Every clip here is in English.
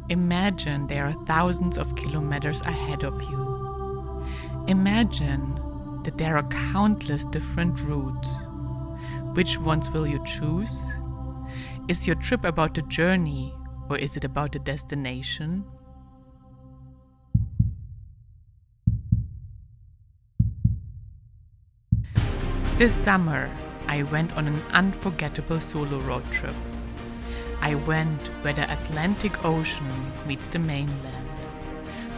Imagine there are thousands of kilometers ahead of you. Imagine that there are countless different routes. Which ones will you choose? Is your trip about the journey, or is it about the destination? This summer, I went on an unforgettable solo road trip. I went where the Atlantic Ocean meets the mainland,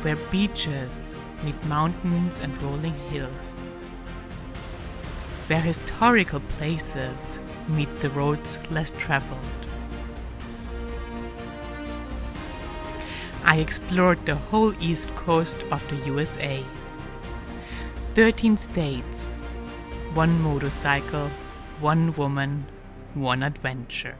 where beaches meet mountains and rolling hills, where historical places meet the roads less traveled. I explored the whole east coast of the USA. 13 states, one motorcycle, one woman, one adventure.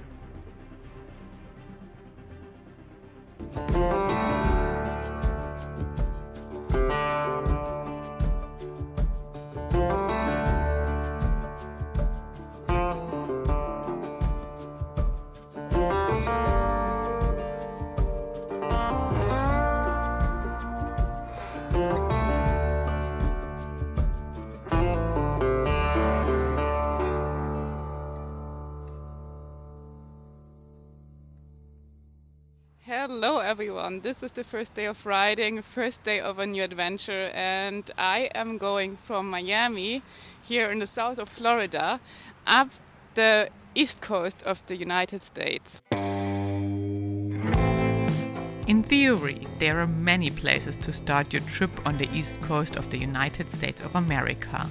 Hello everyone, this is the first day of riding, first day of a new adventure, and I am going from Miami, here in the south of Florida, up the east coast of the United States. In theory, there are many places to start your trip on the east coast of the United States of America.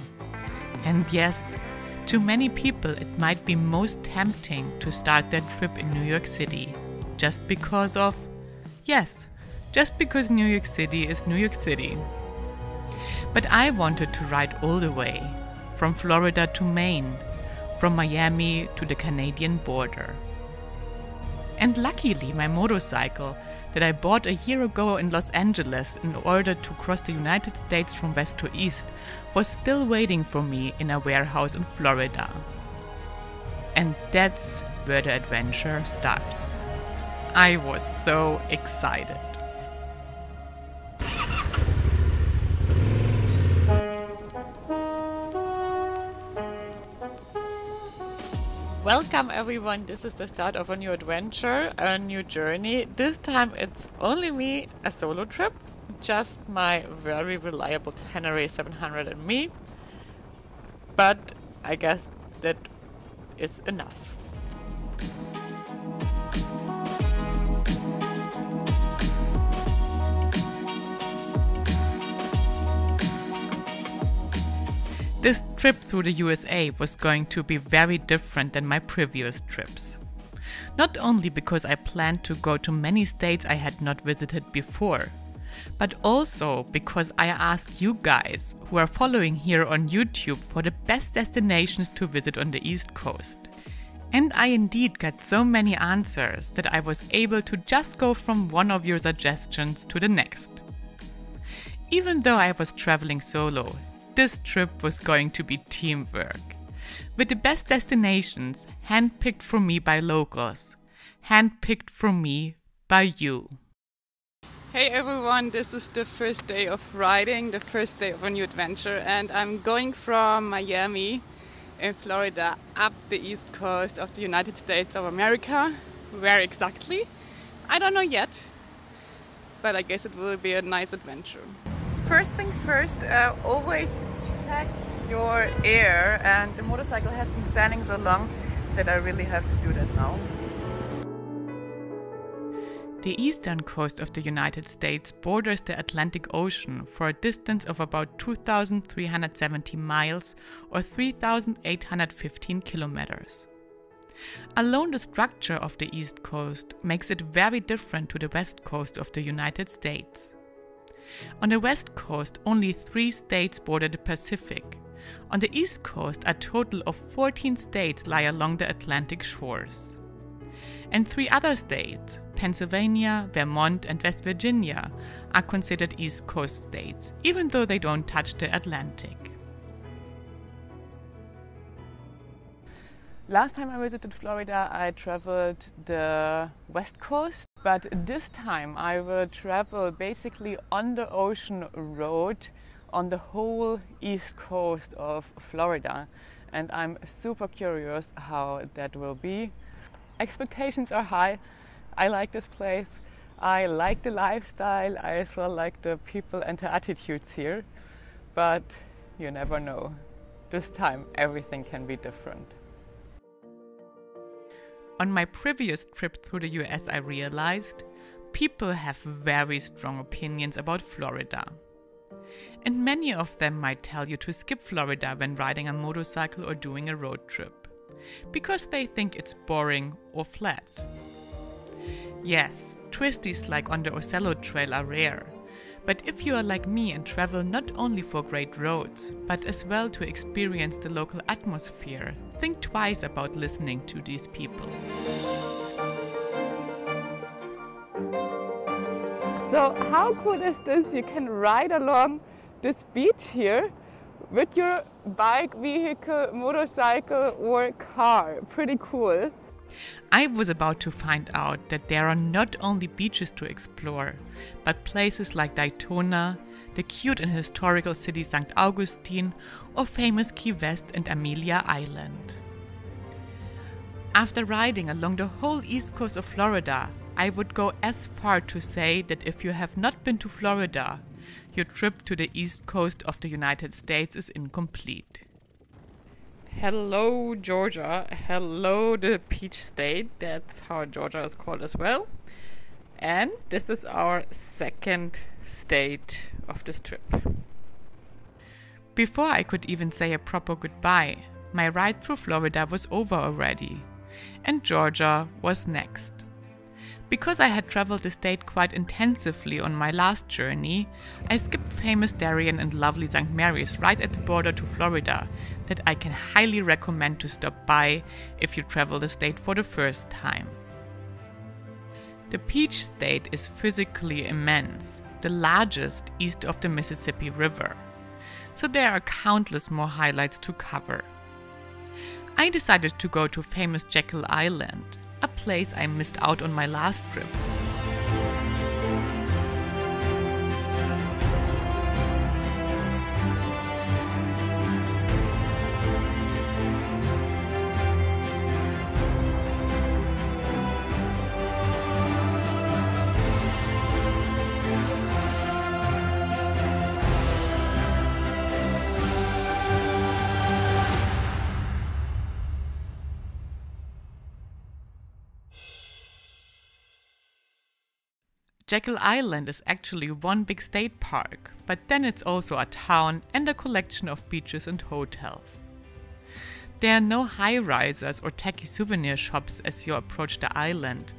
And yes, to many people it might be most tempting to start their trip in New York City, just because New York City is New York City. But I wanted to ride all the way, from Florida to Maine, from Miami to the Canadian border. And luckily my motorcycle, that I bought a year ago in Los Angeles in order to cross the United States from west to east, was still waiting for me in a warehouse in Florida. And that's where the adventure starts. I was so excited. Welcome everyone, this is the start of a new adventure, a new journey. This time it's only me, a solo trip, just my very reliable Tenere 700 and me. But I guess that is enough. This trip through the USA was going to be very different than my previous trips. Not only because I planned to go to many states I had not visited before, but also because I asked you guys who are following here on YouTube for the best destinations to visit on the East Coast. And I indeed got so many answers that I was able to just go from one of your suggestions to the next. Even though I was traveling solo, this trip was going to be teamwork, with the best destinations handpicked for me by locals, handpicked for me by you. Hey everyone, this is the first day of riding, the first day of a new adventure, and I'm going from Miami in Florida up the east coast of the United States of America. Where exactly? I don't know yet, but I guess it will be a nice adventure. First things first, always check your air, and the motorcycle has been standing so long that I really have to do that now. The eastern coast of the United States borders the Atlantic Ocean for a distance of about 2,370 miles or 3,815 kilometers. Alone the structure of the east coast makes it very different to the west coast of the United States. On the west coast, only 3 states border the Pacific. On the east coast, a total of 14 states lie along the Atlantic shores. And 3 other states, Pennsylvania, Vermont and West Virginia, are considered East Coast states, even though they don't touch the Atlantic. Last time I visited Florida, I traveled the west coast, But this time I will travel basically on the ocean road on the whole east coast of Florida, and I'm super curious how that will be. Expectations are high. I like this place. I like the lifestyle. I as well like the people and the attitudes here. But you never know. This time everything can be different. On my previous trip through the US, I realized people have very strong opinions about Florida. And many of them might tell you to skip Florida when riding a motorcycle or doing a road trip, because they think it's boring or flat. Yes, twisties like on the Ocello Trail are rare, but if you are like me and travel not only for great roads, but as well to experience the local atmosphere, think twice about listening to these people. So how cool is this? You can ride along this beach here with your bike, vehicle, motorcycle or car. Pretty cool. I was about to find out that there are not only beaches to explore, but places like Daytona, the cute and historical city St. Augustine, or famous Key West and Amelia Island. After riding along the whole east coast of Florida, I would go as far to say that if you have not been to Florida, your trip to the east coast of the United States is incomplete. Hello, Georgia. Hello, the Peach State. That's how Georgia is called as well. And this is our second state of this trip. Before I could even say a proper goodbye, my ride through Florida was over already, and Georgia was next. Because I had traveled the state quite intensively on my last journey, I skipped famous Darien and lovely St. Mary's right at the border to Florida that I can highly recommend to stop by if you travel the state for the first time. The Peach State is physically immense, the largest east of the Mississippi River, so there are countless more highlights to cover. I decided to go to famous Jekyll Island, a place I missed out on my last trip. Jekyll Island is actually one big state park, but then it's also a town and a collection of beaches and hotels. There are no high-risers or tacky souvenir shops as you approach the island,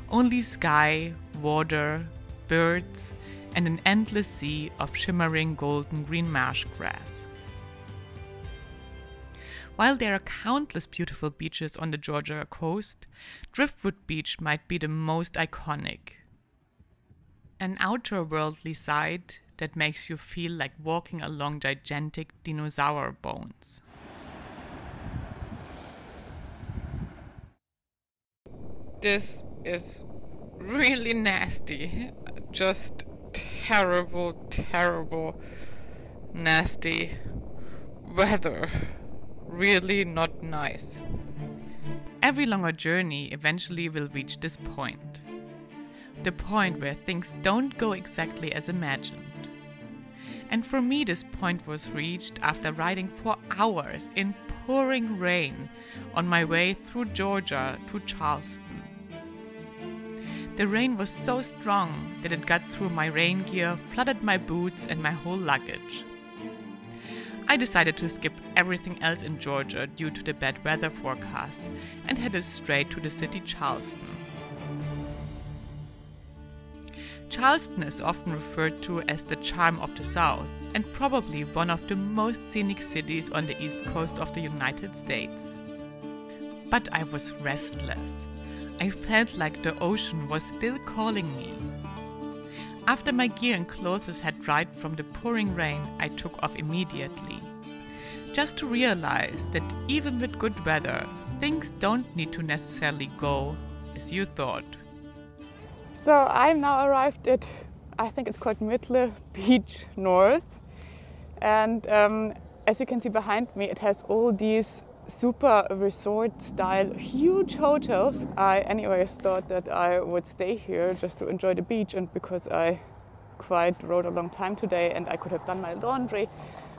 only sky, water, birds, and an endless sea of shimmering golden green marsh grass. While there are countless beautiful beaches on the Georgia coast, Driftwood Beach might be the most iconic. An outer-worldly sight that makes you feel like walking along gigantic dinosaur bones. This is really nasty. Just terrible, terrible, nasty weather. Really not nice. Every longer journey eventually will reach this point. The point where things don't go exactly as imagined. And for me, this point was reached after riding for hours in pouring rain on my way through Georgia to Charleston. The rain was so strong that it got through my rain gear, flooded my boots and my whole luggage. I decided to skip everything else in Georgia due to the bad weather forecast and headed straight to the city Charleston. Charleston is often referred to as the charm of the South and probably one of the most scenic cities on the east coast of the United States. But I was restless. I felt like the ocean was still calling me. After my gear and clothes had dried from the pouring rain, I took off immediately. Just to realize that even with good weather, things don't need to necessarily go as you thought. So I'm now arrived at, I think it's called Midle Beach North, and as you can see behind me, it has all these super resort style huge hotels. I anyways thought that I would stay here just to enjoy the beach, and because I quite rode a long time today and I could have done my laundry,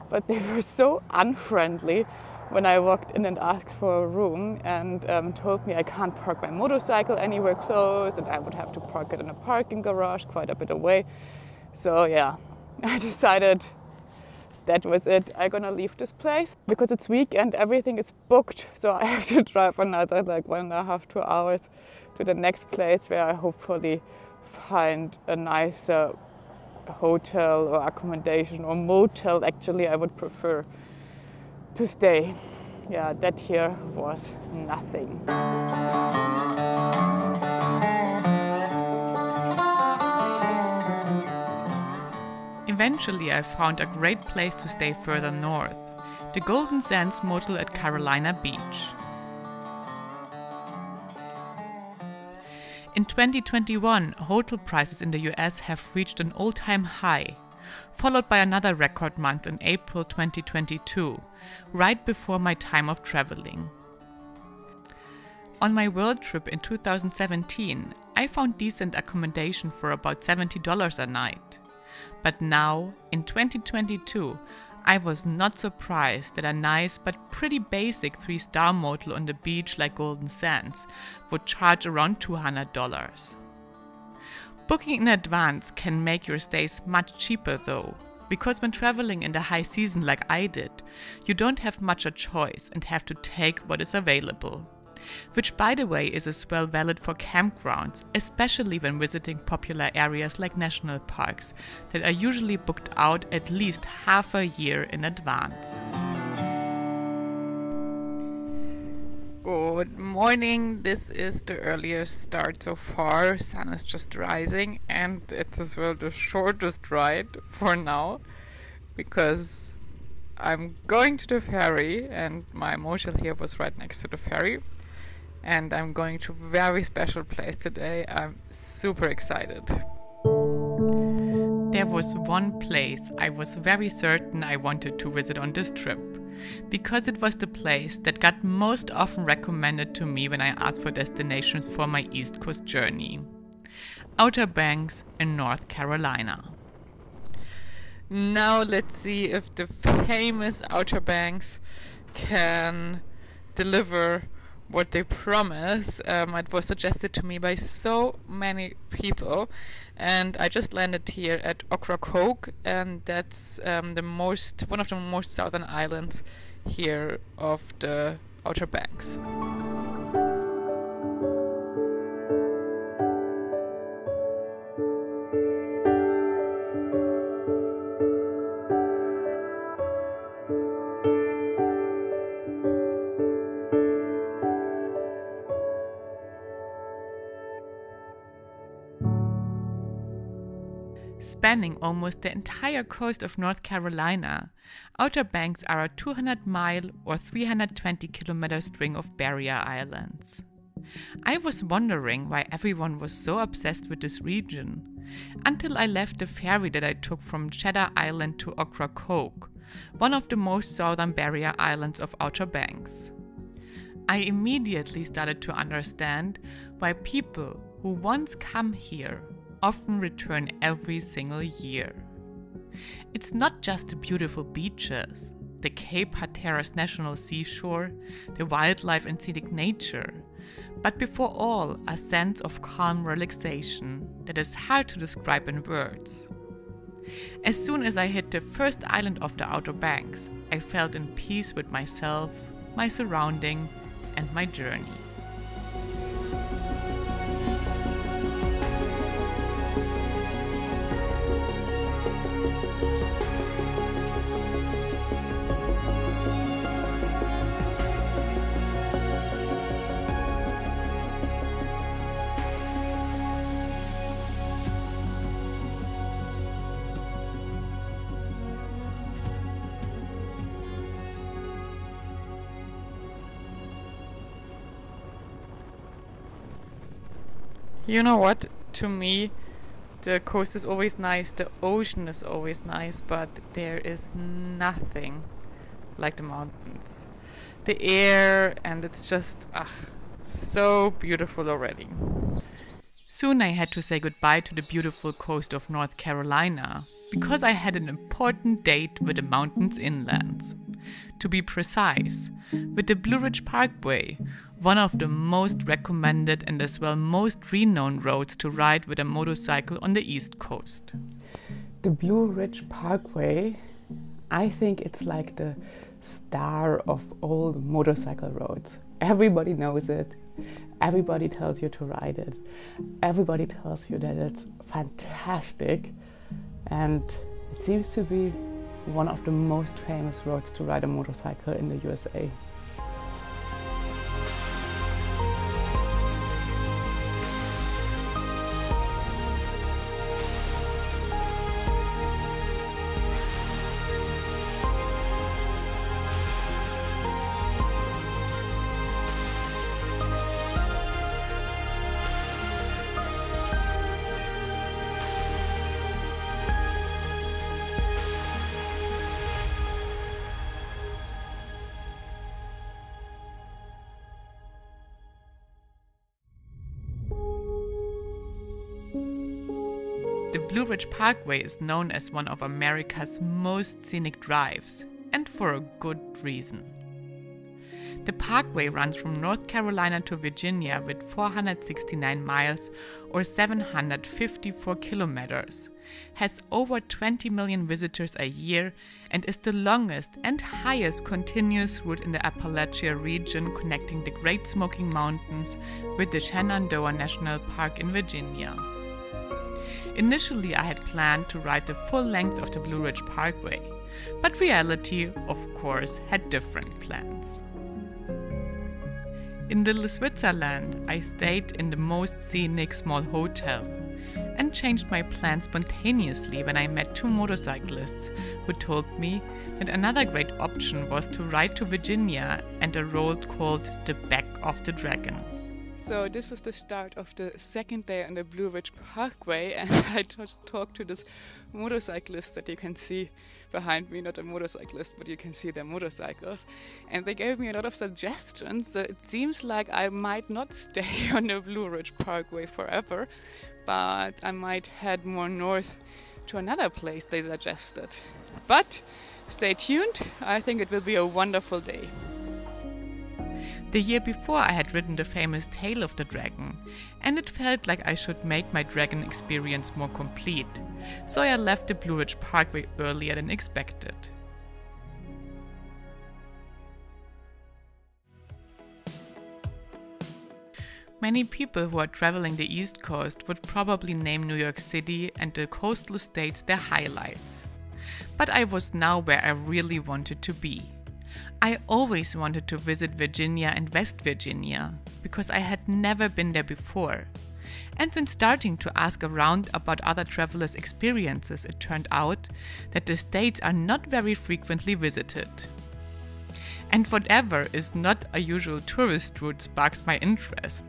but they were so unfriendly when I walked in and asked for a room, and told me I can't park my motorcycle anywhere close and I would have to park it in a parking garage quite a bit away. So yeah, I decided that was it. I'm gonna leave this place because it's weekend, everything is booked, so I have to drive another like 1.5 to 2 hours to the next place where I hopefully find a nicer hotel or accommodation or motel. Actually, I would prefer to stay. Yeah, that here was nothing. Eventually I found a great place to stay further north, the Golden Sands Motel at Carolina Beach. In 2021, hotel prices in the US have reached an all-time high, followed by another record month in April 2022, right before my time of traveling. On my world trip in 2017, I found decent accommodation for about $70 a night. But now, in 2022, I was not surprised that a nice but pretty basic 3-star motel on the beach like Golden Sands would charge around $200. Booking in advance can make your stays much cheaper though, because when traveling in the high season like I did, you don't have much a choice and have to take what is available. Which, by the way, is as well valid for campgrounds, especially when visiting popular areas like national parks that are usually booked out at least half a year in advance. Good morning. This is the earliest start so far. Sun is just rising, and it's as well the shortest ride for now because I'm going to the ferry, and my motel here was right next to the ferry. And I'm going to a very special place today. I'm super excited. There was one place I was very certain I wanted to visit on this trip, because it was the place that got most often recommended to me when I asked for destinations for my East Coast journey. Outer Banks in North Carolina. Now let's see if the famous Outer Banks can deliver what they promise. It was suggested to me by so many people, and I just landed here at Ocracoke, and that's one of the most southern islands here of the Outer Banks. Spanning almost the entire coast of North Carolina, Outer Banks are a 200-mile or 320-kilometer string of barrier islands. I was wondering why everyone was so obsessed with this region, until I left the ferry that I took from Cheddar Island to Ocracoke, one of the most southern barrier islands of Outer Banks. I immediately started to understand why people who once come here often return every single year. It's not just the beautiful beaches, the Cape Hatteras National Seashore, the wildlife and scenic nature, but before all, a sense of calm relaxation that is hard to describe in words. As soon as I hit the first island of the Outer Banks, I felt in peace with myself, my surrounding, and my journey. You know what? to me, the coast is always nice, the ocean is always nice, but there is nothing like the mountains. The air, and it's just so beautiful already. Soon I had to say goodbye to the beautiful coast of North Carolina because I had an important date with the mountains inland. To be precise, with the Blue Ridge Parkway, one of the most recommended and as well most renowned roads to ride with a motorcycle on the East Coast. The Blue Ridge Parkway, I think it's like the star of all the motorcycle roads. Everybody knows it. Everybody tells you to ride it. Everybody tells you that it's fantastic. And it seems to be one of the most famous roads to ride a motorcycle in the USA. The Blue Ridge Parkway is known as one of America's most scenic drives, and for a good reason. The parkway runs from North Carolina to Virginia with 469 miles or 754 kilometers, has over 20 million visitors a year, and is the longest and highest continuous route in the Appalachia region connecting the Great Smoky Mountains with the Shenandoah National Park in Virginia. Initially, I had planned to ride the full length of the Blue Ridge Parkway, but reality, of course, had different plans. In Little Switzerland, I stayed in the most scenic small hotel and changed my plans spontaneously when I met two motorcyclists who told me that another great option was to ride to Virginia and a road called the Back of the Dragon. So this is the start of the second day on the Blue Ridge Parkway, and I just talked to this motorcyclist that you can see behind me, not a motorcyclist, but you can see their motorcycles, and they gave me a lot of suggestions. So it seems like I might not stay on the Blue Ridge Parkway forever, but I might head more north to another place they suggested. But stay tuned, I think it will be a wonderful day. The year before I had ridden the famous Tail of the Dragon, and it felt like I should make my dragon experience more complete, so I left the Blue Ridge Parkway earlier than expected. Many people who are traveling the East Coast would probably name New York City and the coastal states their highlights. But I was now where I really wanted to be. I always wanted to visit Virginia and West Virginia, because I had never been there before. And when starting to ask around about other travelers' experiences, it turned out that the states are not very frequently visited. And whatever is not a usual tourist route sparks my interest,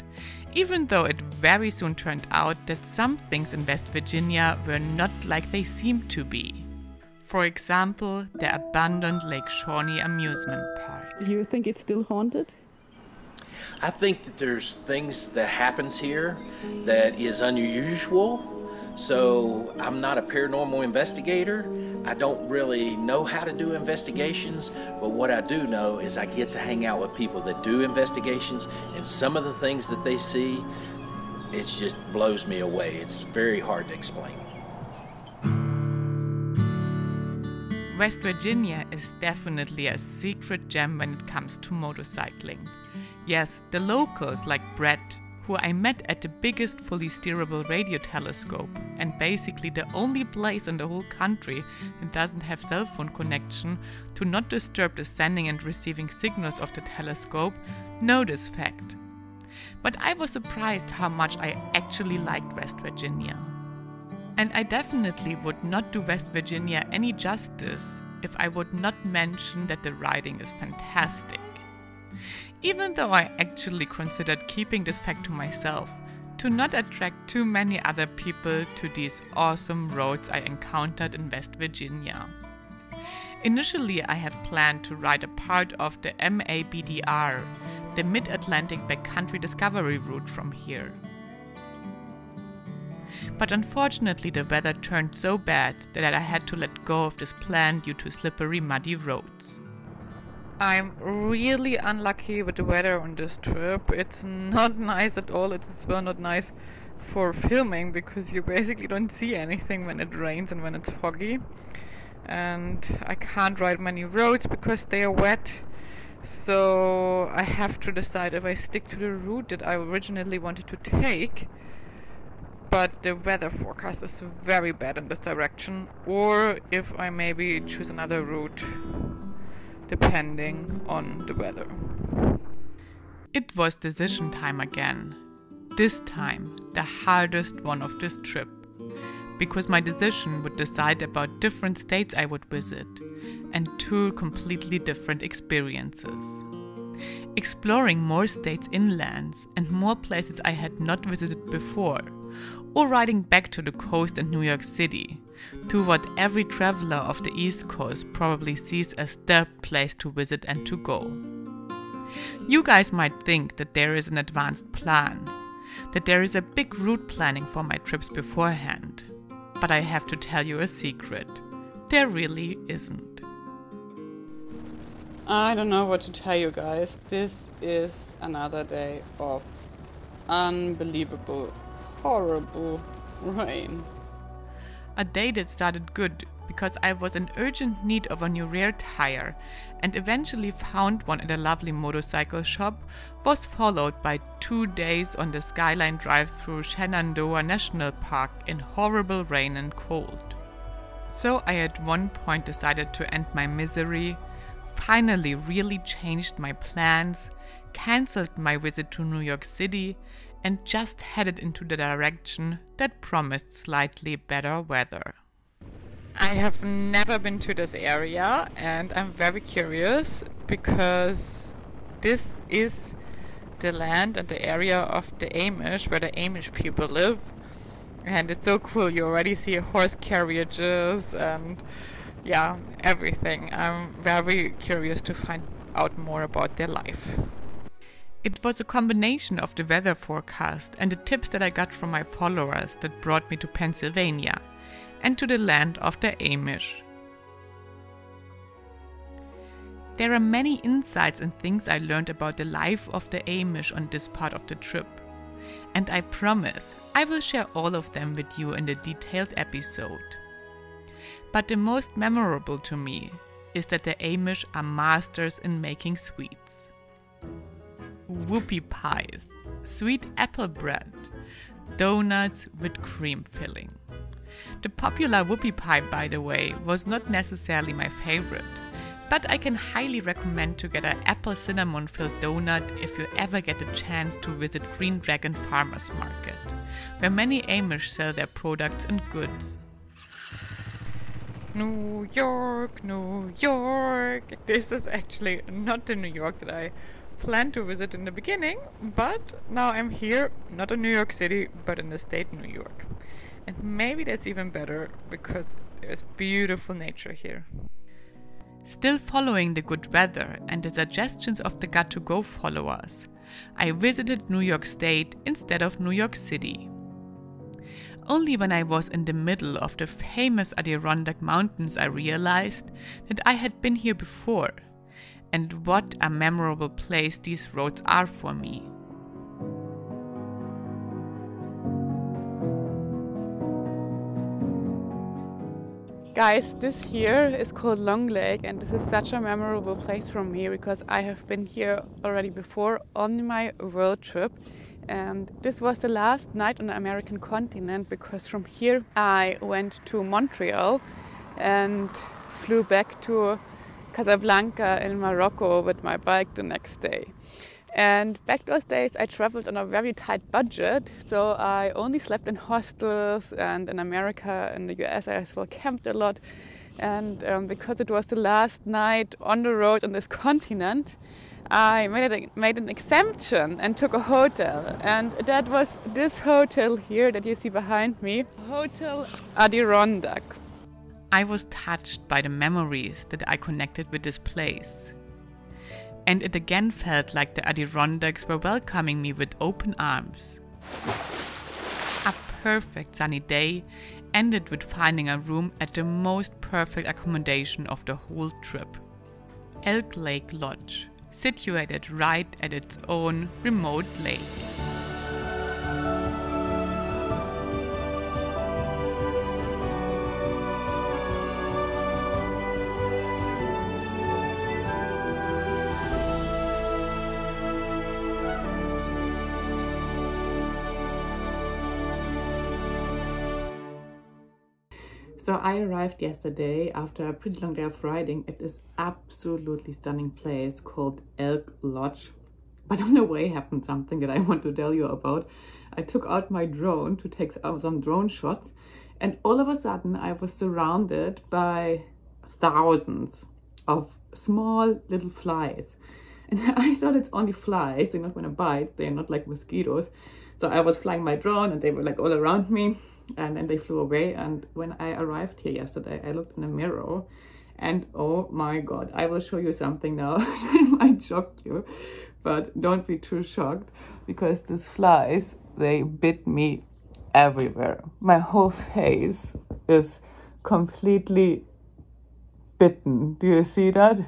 even though it very soon turned out that some things in West Virginia were not like they seemed to be. For example, the abandoned Lake Shawnee amusement park. Do you think it's still haunted? I think that there's things that happens here that is unusual. So I'm not a paranormal investigator. I don't really know how to do investigations, but what I do know is I get to hang out with people that do investigations, and some of the things that they see, it just blows me away. It's very hard to explain. West Virginia is definitely a secret gem when it comes to motorcycling. Yes, the locals like Brett, who I met at the biggest fully steerable radio telescope, and basically the only place in the whole country that doesn't have cell phone connection to not disturb the sending and receiving signals of the telescope, know this fact. But I was surprised how much I actually liked West Virginia. And I definitely would not do West Virginia any justice if I would not mention that the riding is fantastic. Even though I actually considered keeping this fact to myself, to not attract too many other people to these awesome roads I encountered in West Virginia. Initially, I had planned to ride a part of the MABDR, the Mid-Atlantic Backcountry Discovery Route from here. But unfortunately, the weather turned so bad that I had to let go of this plan due to slippery, muddy roads. I'm really unlucky with the weather on this trip. It's not nice at all. It's as well not nice for filming because you basically don't see anything when it rains and when it's foggy. And I can't ride many roads because they are wet. So I have to decide if I stick to the route that I originally wanted to take, but the weather forecast is very bad in this direction, or if I maybe choose another route depending on the weather. It was decision time again. This time, the hardest one of this trip, because my decision would decide about different states I would visit and 2 completely different experiences. Exploring more states inland and more places I had not visited before, or riding back to the coast and New York City, to what every traveler of the East Coast probably sees as the place to visit and to go. You guys might think that there is an advanced plan, that there is a big route planning for my trips beforehand, but I have to tell you a secret. There really isn't. I don't know what to tell you guys. This is another day of unbelievable, horrible rain. A day that started good because I was in urgent need of a new rear tire and eventually found one at a lovely motorcycle shop, was followed by 2 days on the Skyline Drive through Shenandoah National Park in horrible rain and cold. So I at one point decided to end my misery, finally really changed my plans, cancelled my visit to New York City, and just headed into the direction that promised slightly better weather. I have never been to this area and I'm very curious because this is the land and the area of the Amish, where the Amish people live. And it's so cool, you already see horse carriages and yeah, everything. I'm very curious to find out more about their life. It was a combination of the weather forecast and the tips that I got from my followers that brought me to Pennsylvania and to the land of the Amish. There are many insights and things I learned about the life of the Amish on this part of the trip. And I promise I will share all of them with you in the detailed episode. But the most memorable to me is that the Amish are masters in making sweets. Whoopie pies, sweet apple bread, donuts with cream filling. The popular whoopie pie, by the way, was not necessarily my favorite, but I can highly recommend to get an apple cinnamon filled donut if you ever get a chance to visit Green Dragon Farmers Market, where many Amish sell their products and goods. New York, New York. This is actually not the New York that I planned to visit in the beginning, but now I'm here, not in New York City, but in the state New York. And maybe that's even better because there's beautiful nature here. Still following the good weather and the suggestions of the Got2Go followers, I visited New York State instead of New York City. Only when I was in the middle of the famous Adirondack Mountains I realized that I had been here before, and what a memorable place these roads are for me. Guys, this here is called Long Lake, and this is such a memorable place for me because I have been here already before on my world trip. And this was the last night on the American continent because from here I went to Montreal and flew back to Casablanca in Morocco with my bike the next day. And back those days I traveled on a very tight budget, so I only slept in hostels, and in America, in the US, I as well camped a lot. And because it was the last night on the road on this continent, I made an exemption and took a hotel, and that was this hotel here that you see behind me, Hotel Adirondack. I was touched by the memories that I connected with this place. And it again felt like the Adirondacks were welcoming me with open arms. A perfect sunny day ended with finding a room at the most perfect accommodation of the whole trip. Elk Lake Lodge, situated right at its own remote lake. So I arrived yesterday after a pretty long day of riding at this absolutely stunning place called Elk Lodge. But on the way happened something that I want to tell you about. I took out my drone to take some drone shots, and all of a sudden I was surrounded by thousands of small little flies. And I thought it's only flies, they're not gonna bite, they're not like mosquitoes. So I was flying my drone and they were like all around me. And then they flew away. And when I arrived here yesterday, I looked in the mirror and oh my god, I will show you something now that might shock you, but don't be too shocked, because these flies, they bit me everywhere. My whole face is completely bitten. Do you see that?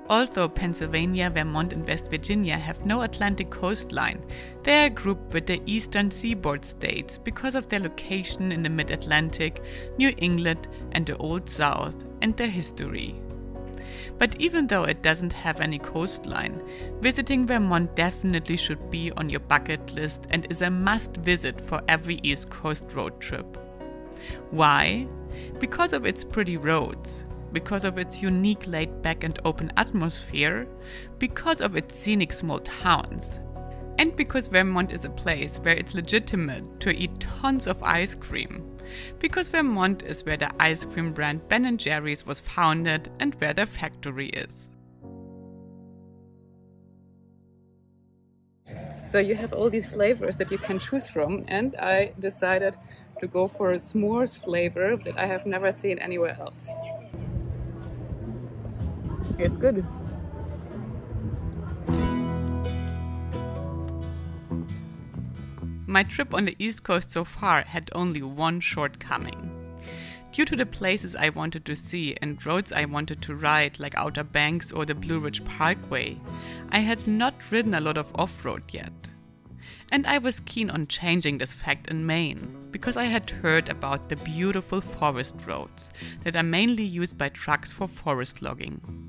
Although Pennsylvania, Vermont and West Virginia have no Atlantic coastline, they are grouped with the eastern seaboard states because of their location in the mid-Atlantic, New England and the Old South and their history. But even though it doesn't have any coastline, visiting Vermont definitely should be on your bucket list and is a must visit for every East Coast road trip. Why? Because of its pretty roads. Because of its unique laid-back and open atmosphere, because of its scenic small towns, and because Vermont is a place where it's legitimate to eat tons of ice cream, because Vermont is where the ice cream brand Ben & Jerry's was founded and where their factory is. So you have all these flavors that you can choose from, and I decided to go for a s'mores flavor that I have never seen anywhere else. It's good. My trip on the East Coast so far had only one shortcoming. Due to the places I wanted to see and roads I wanted to ride, like Outer Banks or the Blue Ridge Parkway, I had not ridden a lot of off-road yet. And I was keen on changing this fact in Maine, because I had heard about the beautiful forest roads that are mainly used by trucks for forest logging.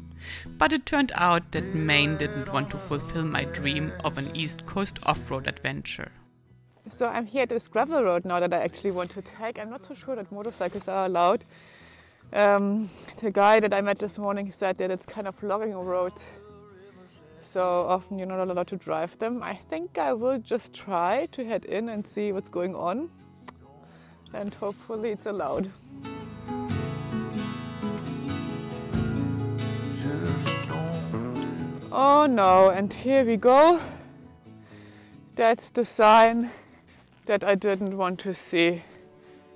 But it turned out that Maine didn't want to fulfill my dream of an East Coast off-road adventure. So I'm here at this gravel road now that I actually want to take. I'm not so sure that motorcycles are allowed. The guy that I met this morning said that it's kind of logging road, so often you're not allowed to drive them. I think I will just try to head in and see what's going on, and hopefully it's allowed. Oh no, and here we go. That's the sign that I didn't want to see.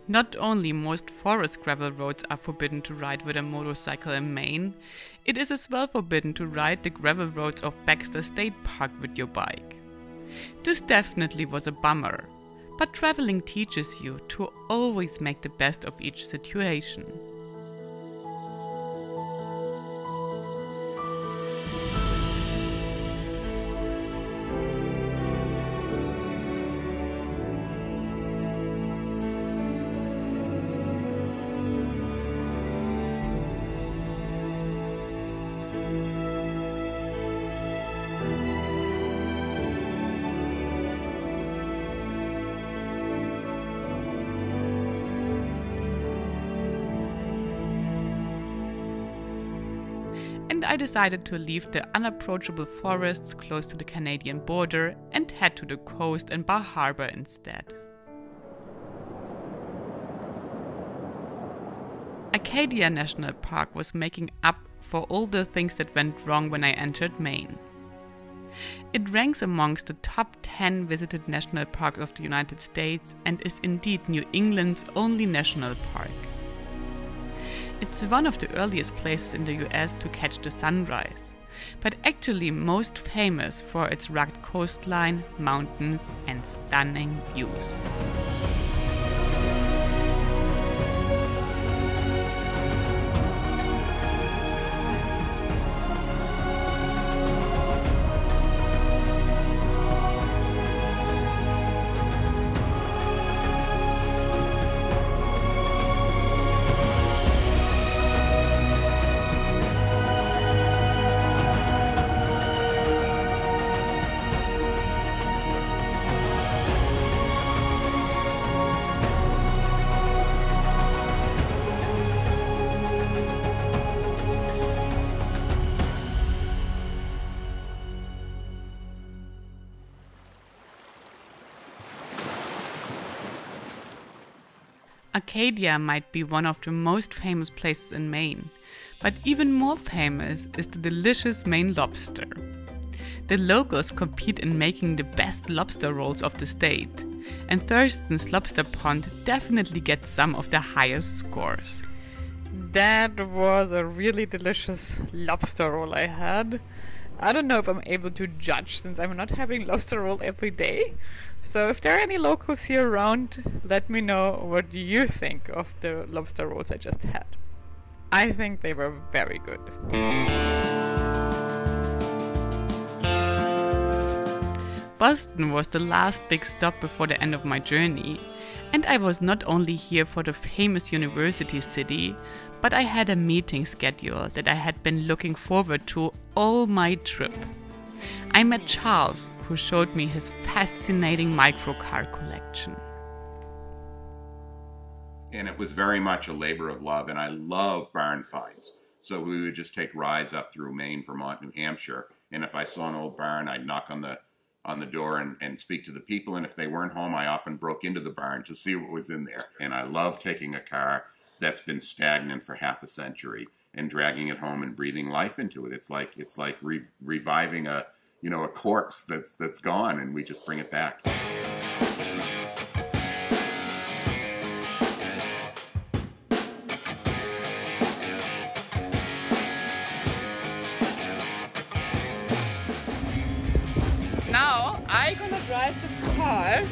Not only most forest gravel roads are forbidden to ride with a motorcycle in Maine, it is as well forbidden to ride the gravel roads of Baxter State Park with your bike. This definitely was a bummer, but traveling teaches you to always make the best of each situation. And I decided to leave the unapproachable forests close to the Canadian border and head to the coast and Bar Harbor instead. Acadia National Park was making up for all the things that went wrong when I entered Maine. It ranks amongst the top 10 visited national parks of the United States and is indeed New England's only national park. It's one of the earliest places in the US to catch the sunrise, but actually most famous for its rugged coastline, mountains, and stunning views. Arcadia might be one of the most famous places in Maine, but even more famous is the delicious Maine lobster. The locals compete in making the best lobster rolls of the state, and Thurston's Lobster Pond definitely gets some of the highest scores. That was a really delicious lobster roll I had. I don't know if I'm able to judge since I'm not having lobster roll every day. So if there are any locals here around, let me know what you think of the lobster rolls I just had. I think they were very good. Boston was the last big stop before the end of my journey, and I was not only here for the famous university city, but I had a meeting scheduled that I had been looking forward to all my trip. I met Charles, who showed me his fascinating microcar collection. And it was very much a labor of love, and I love barn finds. So we would just take rides up through Maine, Vermont, New Hampshire, and if I saw an old barn, I'd knock on the door and speak to the people, and if they weren't home, I often broke into the barn to see what was in there. And I love taking a car that's been stagnant for half a century and dragging it home and breathing life into it. It's like reviving a corpse that's gone, and we just bring it back. Now I'm gonna drive this car,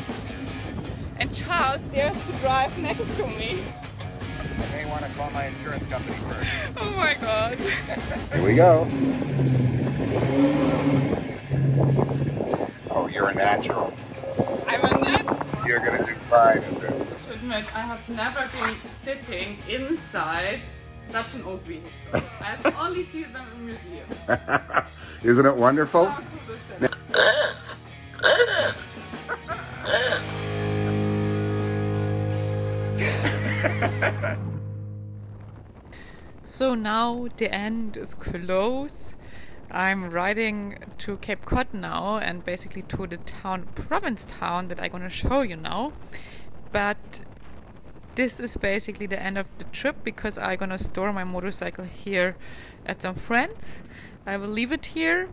and Charles dares to drive next to me. I may want to call my insurance company first. Oh my god. Here we go. Oh, you're a natural. I'm a natural. You're going to do fine in this. To admit, I have never been sitting inside such an old vehicle. I have only seen them in museums. Isn't it wonderful? How cool is that? So now the end is close. I'm riding to Cape Cod now, and basically to the province town that I'm gonna show you now. But this is basically the end of the trip because I'm gonna store my motorcycle here at some friends. I will leave it here,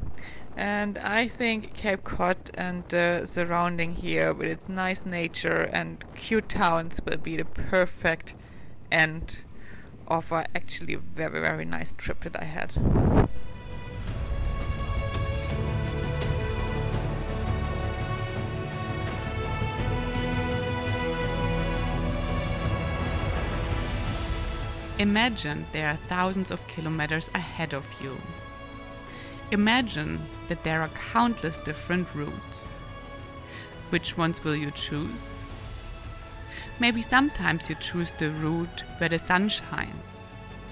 and I think Cape Cod and the surrounding here with its nice nature and cute towns will be the perfect end of a actually very, very nice trip that I had. Imagine there are thousands of kilometers ahead of you. Imagine that there are countless different routes. Which ones will you choose? Maybe sometimes you choose the route where the sun shines.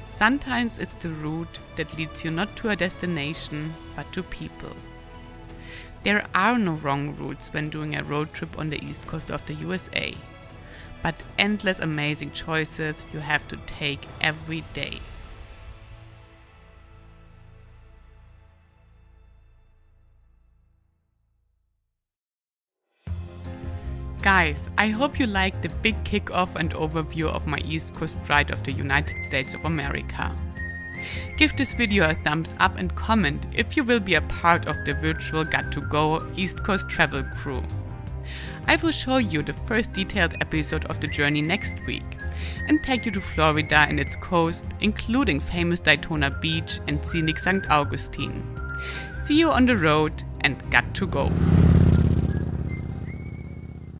Sometimes it's the route that leads you not to a destination, but to people. There are no wrong routes when doing a road trip on the east coast of the USA, but endless amazing choices you have to take every day. Guys, I hope you liked the big kickoff and overview of my East Coast ride of the United States of America. Give this video a thumbs up and comment if you will be a part of the virtual Got2Go East Coast travel crew. I will show you the first detailed episode of the journey next week and take you to Florida and its coast, including famous Daytona Beach and scenic St. Augustine. See you on the road and Got2Go!